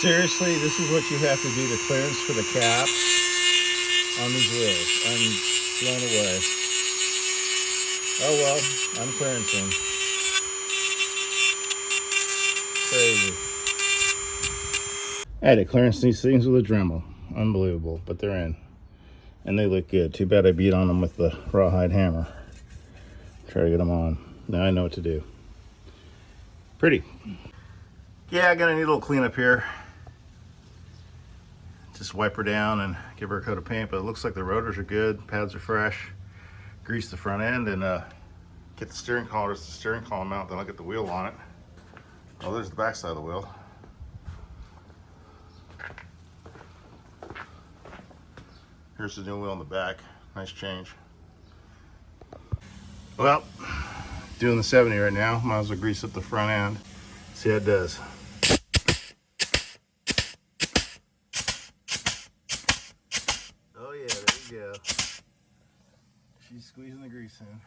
Seriously, this is what you have to do to clearance for the cap on these wheels. I'm blown away. Oh well, I'm clearancing. Crazy. I had to clearance these things with a Dremel. Unbelievable, but they're in. And they look good. Too bad I beat on them with the rawhide hammer. Try to get them on. Now I know what to do. Pretty. Yeah, gonna need a little cleanup here. Just wipe her down and give her a coat of paint, but it looks like the rotors are good, pads are fresh. Grease the front end and get the steering column, just the steering column out, then I'll get the wheel on it. Oh, there's the back side of the wheel. Here's the new wheel in the back. Nice change. Well, doing the 70 right now. Might as well grease up the front end. See how it does. Oh yeah, there you go. She's squeezing the grease in.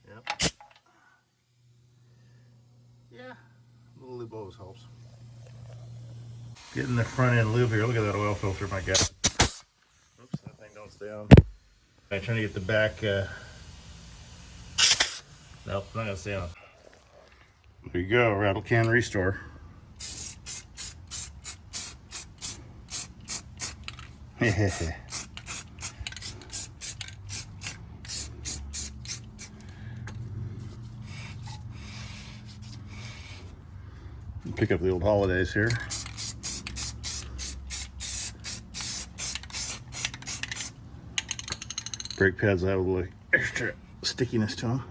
Yep. Yeah, a little lube always helps. Getting the front end lube here. Look at that oil filter, my God. Oops, that thing don't stay on. I'm trying to get the back. Nope, not gonna stay on. There you go, rattle can restore. Pick up the old holidays here. Brake pads have a little extra stickiness to them.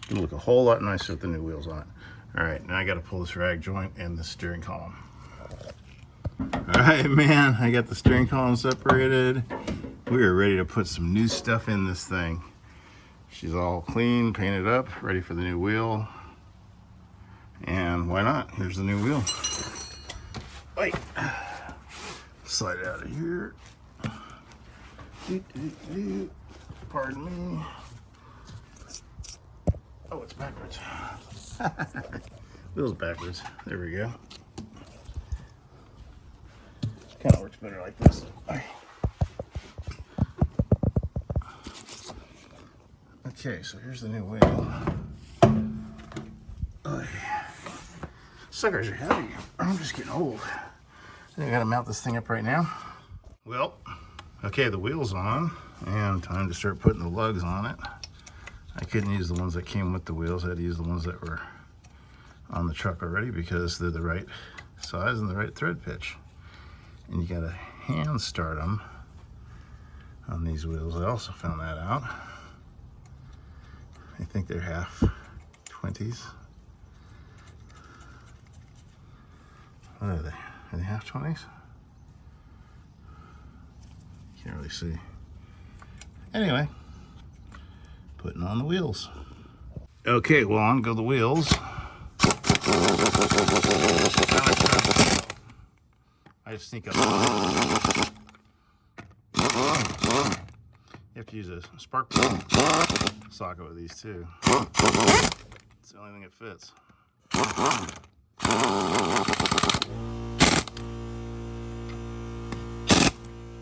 Gonna look a whole lot nicer with the new wheels on it. All right, now I got to pull this rag joint and the steering column. All right, man, I got the steering column separated. We are ready to put some new stuff in this thing. She's all clean, painted up, ready for the new wheel. And why not? Here's the new wheel. Wait, slide it out of here. Pardon me. Oh, it's backwards. Wheels backwards. There we go. Kind of works better like this. Okay, so here's the new wheel. Suckers are heavy. I'm just getting old. I gotta mount this thing up right now. Well, okay, the wheel's on, and time to start putting the lugs on it. I couldn't use the ones that came with the wheels. I had to use the ones that were on the truck already because they're the right size and the right thread pitch. And you gotta hand start them on these wheels. I also found that out. I think they're half 20s. What are they? Are they half 20s? Can't really see. Anyway, putting on the wheels. Okay, well, on go the wheels. I just sneak up. You have to use a spark plug socket with these too. It's the only thing that fits.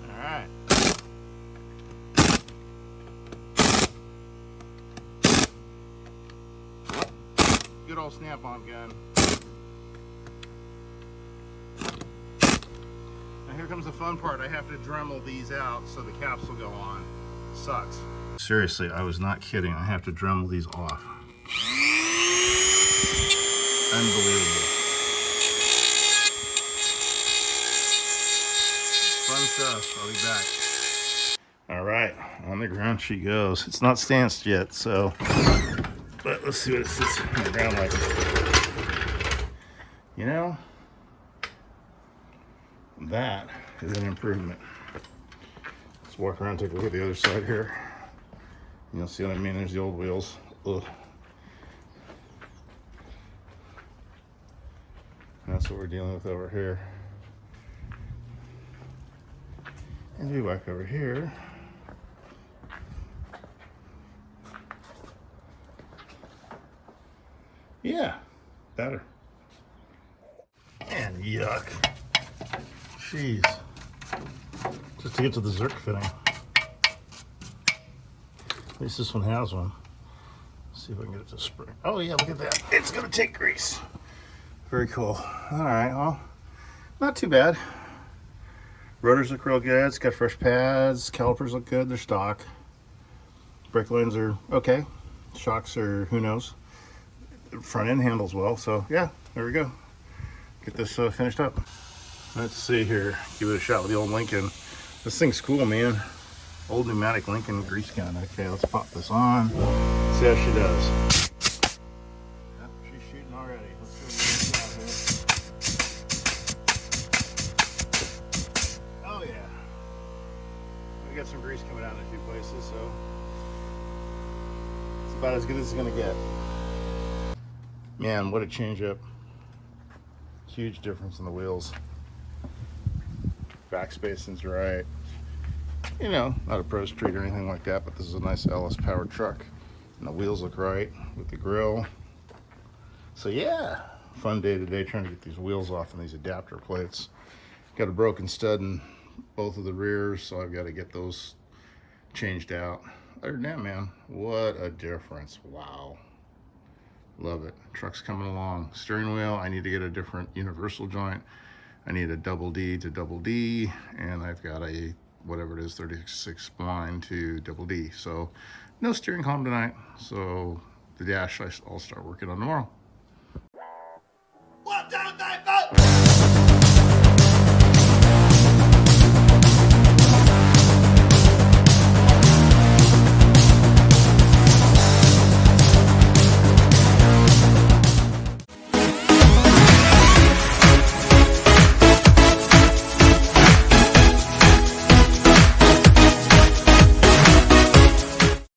Alright. Good old snap-on gun. Now here comes the fun part. I have to Dremel these out so the caps will go on. Sucks. Seriously, I was not kidding. I have to Dremel these off. Unbelievable. Fun stuff. I'll be back. All right, on the ground she goes. It's not stanced yet, so, but let's see what it sits on the ground like. You know, that is an improvement. Let's walk around and take a look at the other side here. You'll see what I mean. There's the old wheels. Ugh. That's what we're dealing with over here. And do back over here. Yeah, better. And yuck. Jeez. Just to get to the Zerk fitting. At least this one has one. Let's see if I can get it to spring. Oh yeah, look at that. It's gonna take grease. Very cool. All right, well, not too bad. Rotors look real good. It's got fresh pads. Calipers look good. They're stock. Brake lines are okay. Shocks are who knows. Front end handles well. So yeah, there we go. Get this finished up. Let's see here. Give it a shot with the old Lincoln. This thing's cool, man. Old pneumatic Lincoln grease gun. Okay, let's pop this on. See how she does. Yep, she's shooting already. Let's go out here. Oh yeah. We got some grease coming out in a few places, so it's about as good as it's gonna get. Man, what a change up. Huge difference in the wheels. Back spacing's right. You know, not a pro street or anything like that, but this is a nice LS powered truck. And the wheels look right with the grill. So yeah, fun day today trying to get these wheels off and these adapter plates. Got a broken stud in both of the rears, so I've got to get those changed out. Other than that, man, what a difference. Wow. Love it. Truck's coming along. Steering wheel, I need to get a different universal joint. I need a double D to double D, and I've got a whatever it is, 36 spline to double D. So no steering column tonight. So the dash I'll start working on tomorrow.